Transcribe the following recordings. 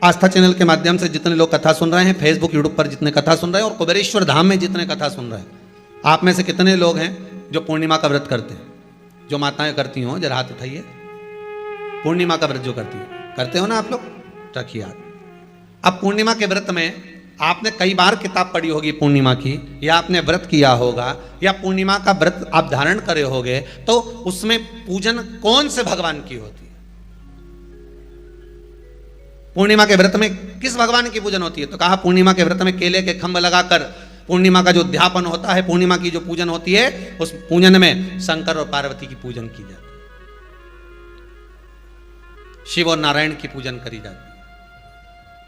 आस्था channel के माध्यम से जितने लोग कथा सुन रहे हैं, फेसबुक यूट्यूब पर जितने कथा सुन रहे हैं और कुबेरेश्वर धाम में जितने कथा सुन रहे हैं, आप में से कितने लोग हैं जो पूर्णिमा का व्रत करते हैं? जो माताएं करती हो जरा हाथ उठाइए। पूर्णिमा का व्रत जो करती है, करते हो ना आप लोग? रखिए हाथ। अब पूर्णिमा के व्रत में आपने कई बार किताब पढ़ी होगी पूर्णिमा की, या आपने व्रत किया होगा, या पूर्णिमा का व्रत आप धारण करे होगे, तो उसमें पूजन कौन से भगवान की होती है? पूर्णिमा के व्रत में किस भगवान की पूजन होती है? तो कहा पूर्णिमा के व्रत में केले के खंभ लगाकर पूर्णिमा का जो अध्यापन होता है, पूर्णिमा की जो पूजन होती है, उस पूजन में शंकर और पार्वती की पूजन की जाती है, शिव और नारायण की पूजन करी जाती है,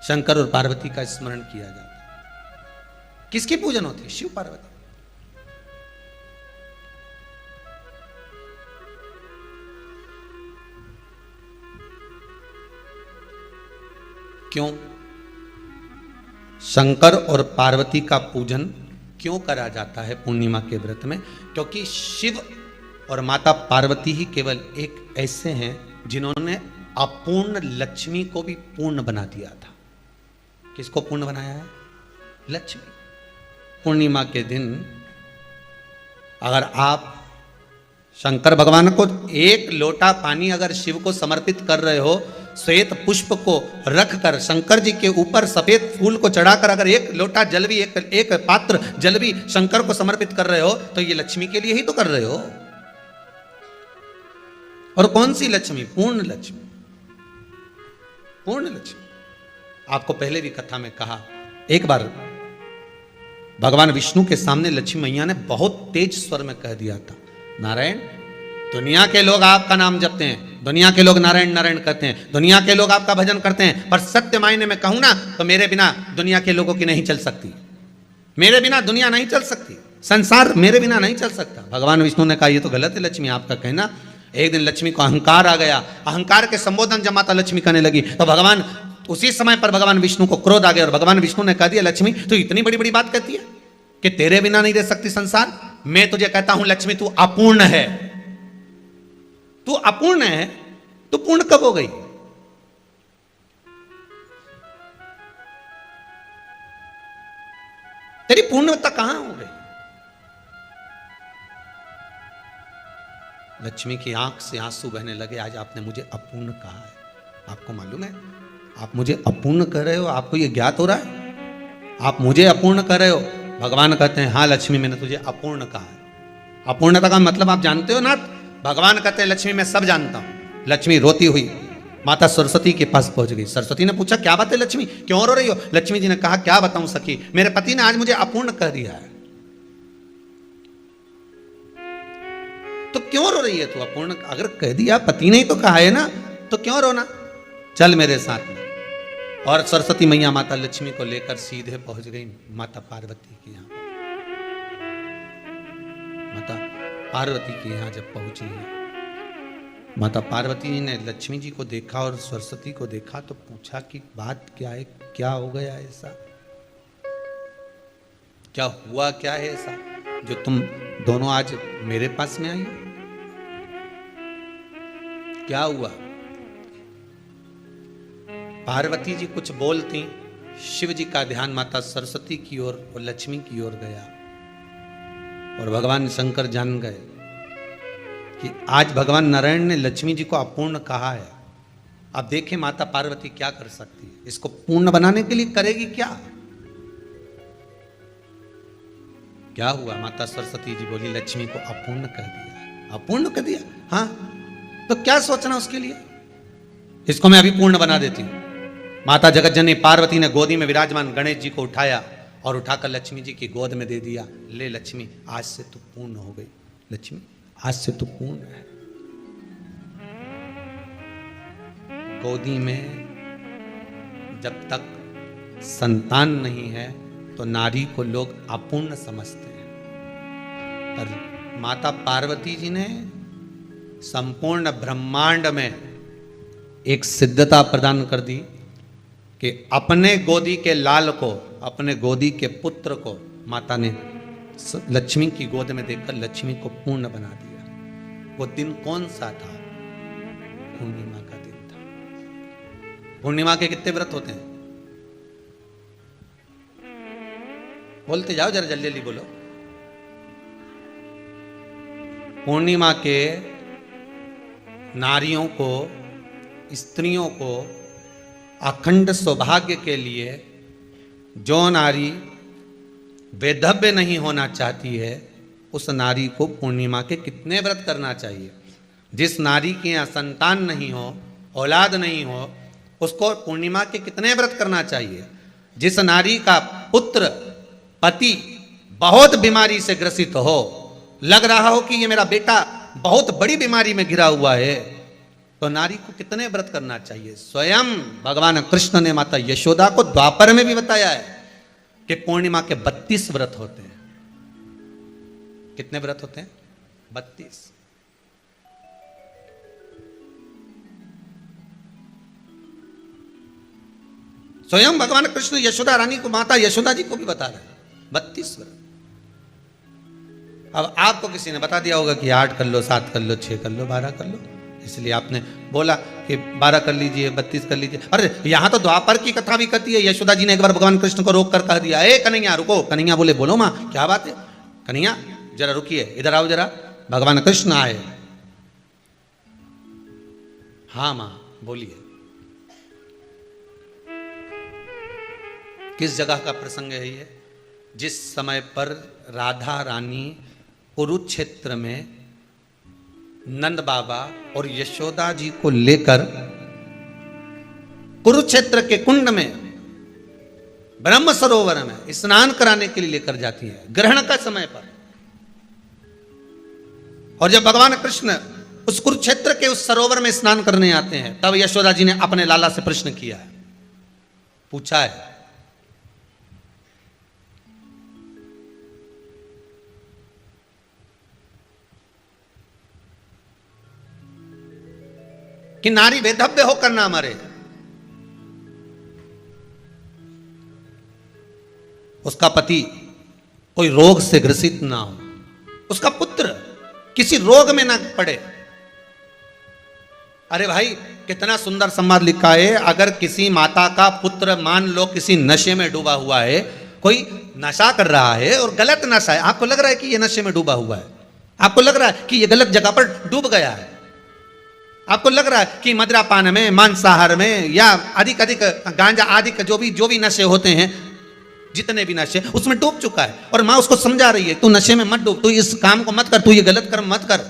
शंकर और पार्वती का स्मरण किया जाता है। किसकी पूजन होती है? शिव पार्वती। क्यों शंकर और पार्वती का पूजन क्यों करा जाता है पूर्णिमा के व्रत में? क्योंकि शिव और माता पार्वती ही केवल एक ऐसे हैं जिन्होंने अपूर्ण लक्ष्मी को भी पूर्ण बना दिया था। किसको पूर्ण बनाया है? लक्ष्मी। पूर्णिमा के दिन अगर आप शंकर भगवान को एक लोटा पानी अगर शिव को समर्पित कर रहे हो, श्वेत पुष्प को रखकर शंकर जी के ऊपर सफेद फूल को चढ़ाकर अगर एक लोटा जल भी, एक पात्र जल भी शंकर को समर्पित कर रहे हो, तो ये लक्ष्मी के लिए ही तो कर रहे हो। और कौन सी लक्ष्मी? पूर्ण लक्ष्मी। पूर्ण लक्ष्मी। आपको पहले भी कथा में कहा, एक बार भगवान विष्णु के सामने लक्ष्मी मैया ने बहुत तेज स्वर में कह दिया था, नारायण, दुनिया के लोग आपका नाम जपते हैं, दुनिया के लोग नारायण नारायण कहते हैं, दुनिया के लोग आपका भजन करते हैं, पर सत्य मायने में कहूं ना तो मेरे बिना दुनिया के लोगों की नहीं चल सकती, मेरे बिना दुनिया नहीं चल सकती, संसार मेरे बिना नहीं चल सकता। भगवान विष्णु ने कहा, यह तो गलत है लक्ष्मी आपका कहना। एक दिन लक्ष्मी को अहंकार आ गया, अहंकार के संबोधन जब माता लक्ष्मी करने लगी तो भगवान उसी समय पर भगवान विष्णु को क्रोध आ गया और भगवान विष्णु ने कह दिया, लक्ष्मी तू इतनी बड़ी बड़ी बात कहती है कि तेरे बिना नहीं रह सकती संसार? मैं तुझे कहता हूं लक्ष्मी, तू अपूर्ण है। तू अपूर्ण है तो पूर्ण कब हो गई? तेरी पूर्णता कहां हो गई? लक्ष्मी की आंख से आंसू बहने लगे। आज आपने मुझे अपूर्ण कहा है, आपको मालूम है आप मुझे अपूर्ण कह रहे हो? आपको यह ज्ञात हो रहा है आप मुझे अपूर्ण कह रहे हो? भगवान कहते हैं, हाँ लक्ष्मी मैंने तुझे अपूर्ण कहा है। अपूर्णता का मतलब आप जानते हो ना? भगवान कहते हैं, लक्ष्मी मैं सब जानता हूं। लक्ष्मी रोती हुई माता सरस्वती के पास पहुंच गई। सरस्वती ने पूछा, क्या बात है लक्ष्मी, क्यों रो रही हो? लक्ष्मी जी ने कहा, क्या बताऊं सखी, मेरे पति ने आज मुझे अपूर्ण कह दिया है। तो क्यों रो रही है तू? अपूर्ण अगर कह दिया, पति ने ही तो कहा है ना, तो क्यों रोना? चल मेरे साथ में। और सरस्वती मैया माता लक्ष्मी को लेकर सीधे पहुंच गई माता पार्वती के यहां। माता पार्वती के यहां जब पहुंची है, माता पार्वती जी ने लक्ष्मी जी को देखा और सरस्वती को देखा तो पूछा कि बात क्या है, क्या हो गया ऐसा, क्या हुआ, क्या है ऐसा जो तुम दोनों आज मेरे पास में आई हो? क्या हुआ? पार्वती जी कुछ बोलती, शिव जी का ध्यान माता सरस्वती की ओर और लक्ष्मी की ओर गया और भगवान शंकर जान गए कि आज भगवान नारायण ने लक्ष्मी जी को अपूर्ण कहा है। अब देखें माता पार्वती क्या कर सकती है, इसको पूर्ण बनाने के लिए करेगी क्या? क्या हुआ? माता सरस्वती जी बोली, लक्ष्मी को अपूर्ण कह दिया। अपूर्ण कह दिया? हाँ, तो क्या सोचना उसके लिए, इसको मैं अभी पूर्ण बना देती हूं। माता जगत जननी पार्वती ने गोदी में विराजमान गणेश जी को उठाया और उठाकर लक्ष्मी जी की गोद में दे दिया। ले लक्ष्मी, आज से तू पूर्ण हो गई। लक्ष्मी आज से तू पूर्ण है। गोदी में जब तक संतान नहीं है तो नारी को लोग अपूर्ण समझते हैं, पर माता पार्वती जी ने संपूर्ण ब्रह्मांड में एक सिद्धता प्रदान कर दी कि अपने गोदी के लाल को, अपने गोदी के पुत्र को माता ने लक्ष्मी की गोद में देखकर लक्ष्मी को पूर्ण बना दिया। वो दिन कौन सा था? पूर्णिमा का दिन था। पूर्णिमा के कितने व्रत होते हैं? बोलते जाओ जरा, जल्दी जल्दी बोलो। पूर्णिमा के नारियों को, स्त्रियों को अखंड सौभाग्य के लिए, जो नारी वैधव्य नहीं होना चाहती है उस नारी को पूर्णिमा के कितने व्रत करना चाहिए? जिस नारी के यहाँ संतान नहीं हो, औलाद नहीं हो, उसको पूर्णिमा के कितने व्रत करना चाहिए? जिस नारी का पुत्र, पति बहुत बीमारी से ग्रसित हो, लग रहा हो कि ये मेरा बेटा बहुत बड़ी बीमारी में घिरा हुआ है, तो नारी को कितने व्रत करना चाहिए? स्वयं भगवान कृष्ण ने माता यशोदा को द्वापर में भी बताया है कि पूर्णिमा के 32 व्रत होते हैं। कितने व्रत होते हैं? 32। स्वयं भगवान कृष्ण यशोदा रानी को, माता यशोदा जी को भी बता रहे हैं 32 व्रत। अब आपको किसी ने बता दिया होगा कि 8 कर लो, 7 कर लो, 6 कर लो, 12 कर लो, इसलिए आपने बोला कि 12 कर लीजिए, 32 कर लीजिए। अरे यहां तो द्वापर की कथा भी कहती है। यशोदा जी ने एक बार भगवान कृष्ण को रोक कर कह दिया, ए कन्हैया रुको। कन्हैया बोले, बोलो मां क्या बात है? कन्हैया जरा रुकिए, इधर आओ जरा। भगवान कृष्ण आए। हाँ मां बोलिए। किस जगह का प्रसंग है ये? जिस समय पर राधा रानी कुरुक्षेत्र में नंद बाबा और यशोदा जी को लेकर कुरुक्षेत्र के कुंड में, ब्रह्म सरोवर में स्नान कराने के लिए लेकर जाती है, ग्रहण का समय पर। और जब भगवान कृष्ण उस कुरुक्षेत्र के उस सरोवर में स्नान करने आते हैं, तब यशोदा जी ने अपने लाला से प्रश्न किया है, पूछा है कि नारी वेधव्य होकर ना मरे, उसका पति कोई रोग से ग्रसित ना हो, उसका पुत्र किसी रोग में ना पड़े। अरे भाई कितना सुंदर संवाद लिखा है। अगर किसी माता का पुत्र मान लो किसी नशे में डूबा हुआ है, कोई नशा कर रहा है और गलत नशा है, आपको लग रहा है कि ये नशे में डूबा हुआ है, आपको लग रहा है कि ये गलत जगह पर डूब गया है, आपको लग रहा है कि मदिरापान में, मांसाहार में या अधिक गांजा आदि का जो भी नशे होते हैं, जितने भी नशे, उसमें डूब चुका है। और माँ उसको समझा रही है, तू नशे में मत डूब, तू इस काम को मत कर, तू ये गलत कर्म मत कर।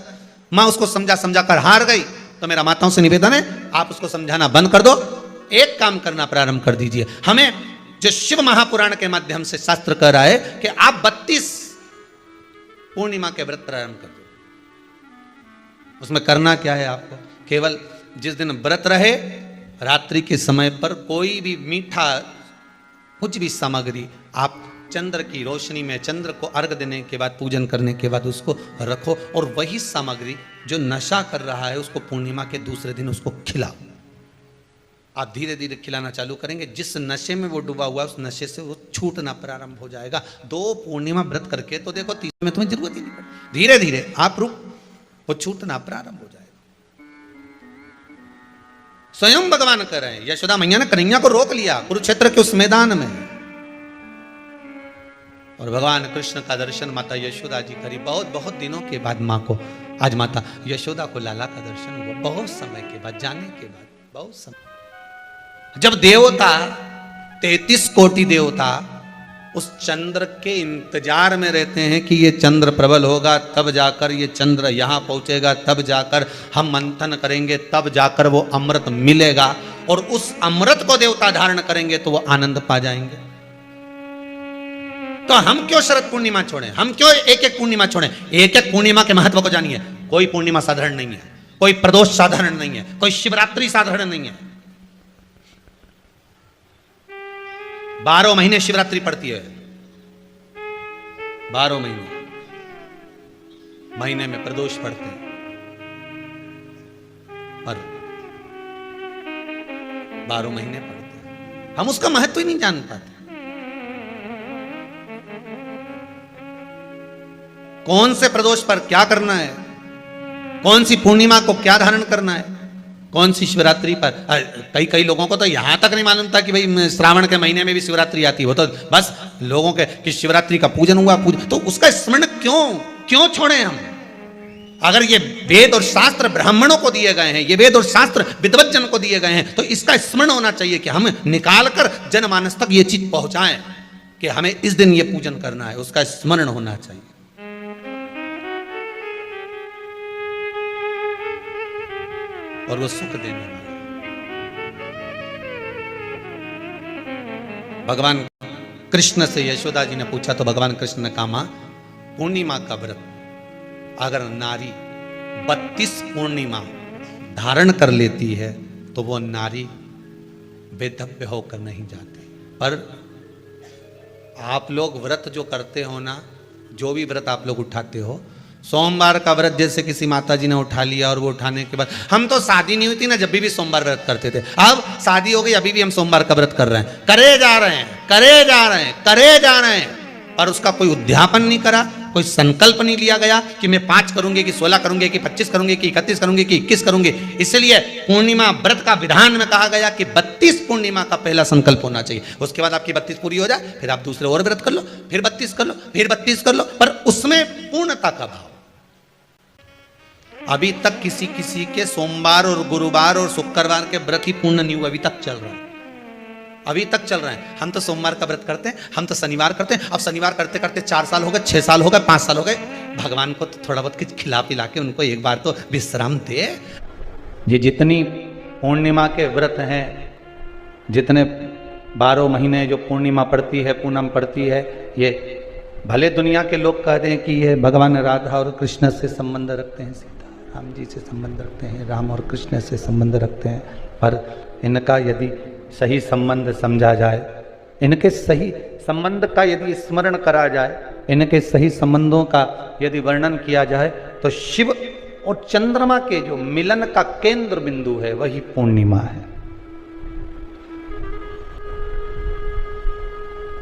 माँ उसको समझा कर हार गई। तो मेरा माताओं से निवेदन है, आप उसको समझाना बंद कर दो, एक काम करना प्रारंभ कर दीजिए। हमें जो शिव महापुराण के माध्यम से शास्त्र कह रहा है कि आप 32 पूर्णिमा के व्रत प्रारंभ कर दो। उसमें करना क्या है आपको? केवल जिस दिन व्रत रहे, रात्रि के समय पर कोई भी मीठा, कुछ भी सामग्री आप चंद्र की रोशनी में, चंद्र को अर्घ देने के बाद, पूजन करने के बाद उसको रखो, और वही सामग्री जो नशा कर रहा है उसको पूर्णिमा के दूसरे दिन उसको खिलाओ। आप धीरे धीरे खिलाना चालू करेंगे, जिस नशे में वो डूबा हुआ है उस नशे से वो छूटना प्रारंभ हो जाएगा। 2 पूर्णिमा व्रत करके तो देखो, तीसरे में तुम्हें जरूरत ही नहीं पड़ेगी। धीरे धीरे आप वो छूटना प्रारंभ हो जाएगा। स्वयं भगवान कर रहे हैं। यशोदा मैया ने कन्हैया को रोक लिया कुरुक्षेत्र के उस मैदान में, और भगवान कृष्ण का दर्शन माता यशोदा जी करी। बहुत दिनों के बाद माँ को, आज माता यशोदा को लाला का दर्शन हुआ, बहुत समय के बाद, जाने के बाद, बहुत समय। जब देवता 33 कोटि देवता उस चंद्र के इंतजार में रहते हैं कि ये चंद्र प्रबल होगा, तब जाकर ये चंद्र यहां पहुंचेगा, तब जाकर हम मंथन करेंगे, तब जाकर वो अमृत मिलेगा, और उस अमृत को देवता धारण करेंगे तो वो आनंद पा जाएंगे। तो हम क्यों शरद पूर्णिमा छोड़ें? हम क्यों एक एक पूर्णिमा छोड़ें? एक एक पूर्णिमा के महत्व को जानिए। कोई पूर्णिमा साधारण नहीं है, कोई प्रदोष साधारण नहीं है, कोई शिवरात्रि साधारण नहीं है। 12 महीने शिवरात्रि पड़ती है, 12 महीने में प्रदोष पड़ते हैं, और 12 महीने पड़ते हैं। हम उसका महत्व ही नहीं जान पाते। कौन से प्रदोष पर क्या करना है, कौन सी पूर्णिमा को क्या धारण करना है, कौन सी शिवरात्रि पर? कई लोगों को तो यहां तक नहीं मालूम था कि भाई श्रावण के महीने में भी शिवरात्रि आती है। वो तो बस लोगों के कि शिवरात्रि का पूजन हुआ, तो उसका स्मरण क्यों छोड़े हम? अगर ये वेद और शास्त्र ब्राह्मणों को दिए गए हैं, ये वेद और शास्त्र विद्वज्जन को दिए गए हैं, तो इसका स्मरण होना चाहिए कि हम निकालकर जनमानस तक ये चीज पहुंचाएं कि हमें इस दिन ये पूजन करना है, उसका स्मरण होना चाहिए। और वो सुख देने वाला। भगवान कृष्ण से यशोदा जी ने पूछा तो भगवान कृष्ण ने कहा, मां, पूर्णिमा का व्रत अगर नारी 32 पूर्णिमा धारण कर लेती है तो वो नारी वेधव्य होकर नहीं जाती। पर आप लोग व्रत जो करते हो ना, जो भी व्रत आप लोग उठाते हो, सोमवार का व्रत जैसे किसी माता जी ने उठा लिया और वो उठाने के बाद, हम तो शादी नहीं हुई थी ना जब भी सोमवार व्रत करते थे, अब शादी हो गई अभी भी हम सोमवार का व्रत कर रहे हैं, करे जा रहे हैं, पर उसका कोई उद्यापन नहीं करा, कोई संकल्प नहीं लिया गया कि मैं 5 करूंगी कि 16 करूंगी कि 25 करूंगी कि 31 करूंगी कि 21 करूंगी। इसलिए पूर्णिमा व्रत का विधान में कहा गया कि 32 पूर्णिमा का पहला संकल्प होना चाहिए। उसके बाद आपकी 32 पूरी हो जाए, फिर आप दूसरे और व्रत कर लो, फिर 32 कर लो, फिर 32 कर लो, पर उसमें पूर्णता का भाव। अभी तक किसी के सोमवार और गुरुवार और शुक्रवार के व्रत ही पूर्ण नहीं हुआ, अभी तक चल रहा है, अभी तक चल रहे हैं। हम तो सोमवार का व्रत करते हैं, हम तो शनिवार करते हैं, अब शनिवार करते करते 4 साल हो गए, 6 साल हो गए, 5 साल हो गए। भगवान को तो थोड़ा बहुत कुछ खिला पिला के उनको एक बार तो विश्राम दे। ये जितनी पूर्णिमा के व्रत हैं, जितने 12 महीने जो पूर्णिमा पड़ती है, पूनम पड़ती है, ये भले दुनिया के लोग कहते हैं कि ये भगवान राधा और कृष्ण से संबंध रखते हैं, सीता राम जी से संबंध रखते हैं, राम और कृष्ण से संबंध रखते हैं, पर इनका यदि सही संबंध समझा जाए, इनके सही संबंध का यदि स्मरण करा जाए, इनके सही संबंधों का यदि वर्णन किया जाए, तो शिव और चंद्रमा के जो मिलन का केंद्र बिंदु है वही पूर्णिमा है।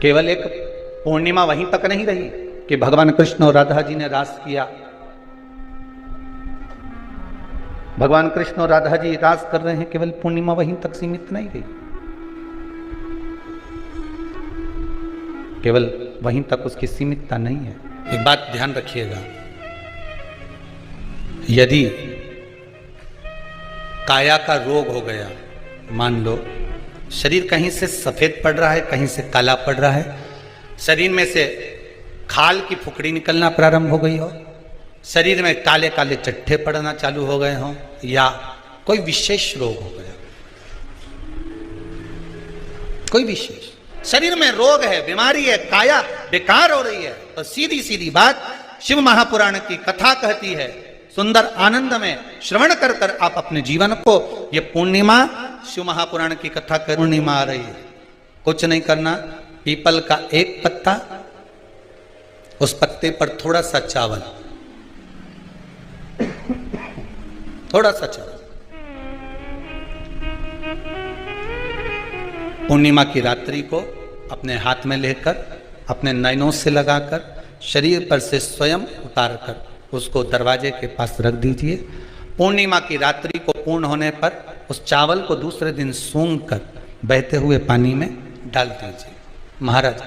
केवल एक पूर्णिमा वहीं तक नहीं रही कि भगवान कृष्ण और राधा जी ने रास किया, भगवान कृष्ण और राधा जी रास कर रहे हैं, केवल पूर्णिमा वहीं तक सीमित नहीं रही, केवल वहीं तक उसकी सीमितता नहीं है। एक बात ध्यान रखिएगा, यदि काया का रोग हो गया, मान लो शरीर कहीं से सफेद पड़ रहा है, कहीं से काला पड़ रहा है, शरीर में से खाल की फुकड़ी निकलना प्रारंभ हो गई हो, शरीर में काले काले चट्टे पड़ना चालू हो गए हों, या कोई विशेष रोग हो गया, कोई विशेष शरीर में रोग है, बीमारी है, काया बेकार हो रही है, तो सीधी सीधी बात शिव महापुराण की कथा कहती है, सुंदर आनंद में श्रवण कर कर आप अपने जीवन को, ये पूर्णिमा शिव महापुराण की कथा कर पूर्णिमा आ रही है, कुछ नहीं करना, पीपल का एक पत्ता, उस पत्ते पर थोड़ा सा चावल, थोड़ा सा चावल, पूर्णिमा की रात्रि को अपने हाथ में लेकर, अपने नयनों से लगाकर, शरीर पर से स्वयं उतारकर उसको दरवाजे के पास रख दीजिए। पूर्णिमा की रात्रि को पूर्ण होने पर उस चावल को दूसरे दिन सूंघ कर बहते हुए पानी में डाल दीजिए। महाराज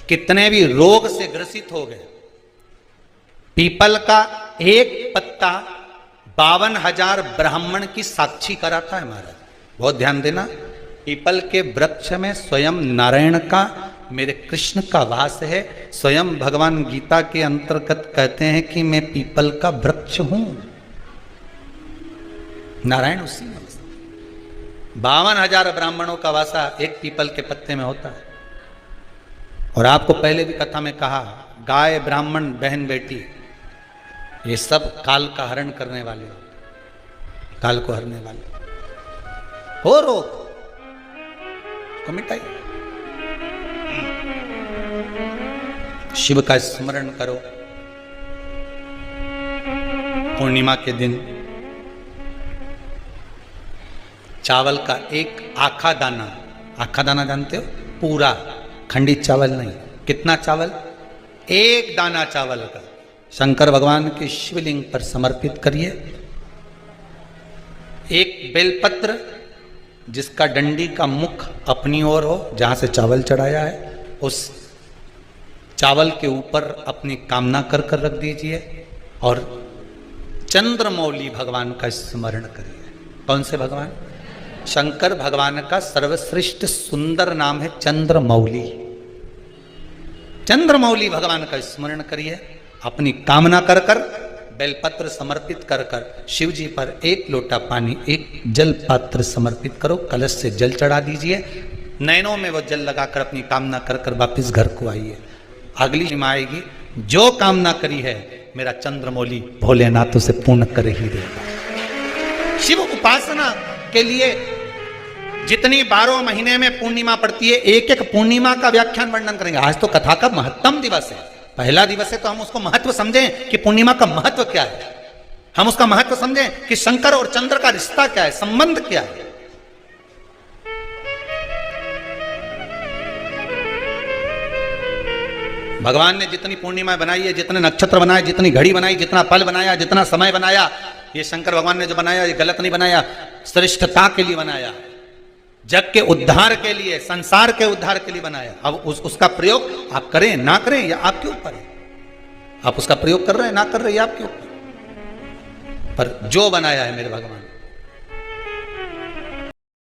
कितने भी रोग से ग्रसित हो गए, पीपल का एक पत्ता 52,000 ब्राह्मण की साक्षी कराता है। महाराज बहुत ध्यान देना, पीपल के वृक्ष में स्वयं नारायण का, मेरे कृष्ण का वास है। स्वयं भगवान गीता के अंतर्गत कहते हैं कि मैं पीपल का वृक्ष हूं, नारायण उसी में। 52,000 ब्राह्मणों का वासा एक पीपल के पत्ते में होता है। और आपको पहले भी कथा में कहा, गाय, ब्राह्मण, बहन, बेटी, ये सब काल का हरण करने वाले, काल को हरने वाले हो, रोग को मिटाइए। शिव का स्मरण करो। पूर्णिमा के दिन चावल का एक आखा दाना, आखा दाना जानते हो, पूरा खंडित चावल नहीं, कितना चावल, एक दाना चावल का शंकर भगवान के शिवलिंग पर समर्पित करिए। एक बेलपत्र जिसका डंडी का मुख अपनी ओर हो, जहां से चावल चढ़ाया है, उस चावल के ऊपर अपनी कामना कर कर रख दीजिए और चंद्रमौली भगवान का स्मरण करिए। कौन से भगवान? शंकर भगवान का सर्वश्रेष्ठ सुंदर नाम है चंद्रमौली। चंद्रमौली भगवान का स्मरण करिए, अपनी कामना कर कर बेलपत्र समर्पित कर कर शिव जी पर एक लोटा पानी, एक जल पात्र समर्पित करो, कलश से जल चढ़ा दीजिए, नैनों में वो जल लगाकर अपनी कामना कर कर वापिस घर को आइए। अगली सीमा आएगी, जो कामना करी है मेरा चंद्रमौली भोलेनाथ उसे पूर्ण कर ही देगा। शिव उपासना के लिए जितनी 12 महीने में पूर्णिमा पड़ती है, एक एक पूर्णिमा का व्याख्यान वर्णन करेंगे। आज तो कथा का महत्तम दिवस है, पहला दिवस है, तो हम उसको महत्व समझें कि पूर्णिमा का महत्व क्या है, हम उसका महत्व समझें कि शंकर और चंद्र का रिश्ता क्या है, संबंध क्या है। भगवान ने जितनी पूर्णिमा बनाई है, जितने नक्षत्र बनाए, जितनी घड़ी बनाई, जितना पल बनाया, जितना समय बनाया, ये शंकर भगवान ने जो बनाया ये गलत नहीं बनाया, श्रेष्ठता के लिए बनाया, जग के उद्धार के लिए, संसार के उद्धार के लिए बनाया। अब उसका प्रयोग आप करें ना करें या आपके ऊपर है, आप उसका प्रयोग कर रहे हैं ना कर रहे हैं आपके ऊपर, पर जो बनाया है मेरे भगवान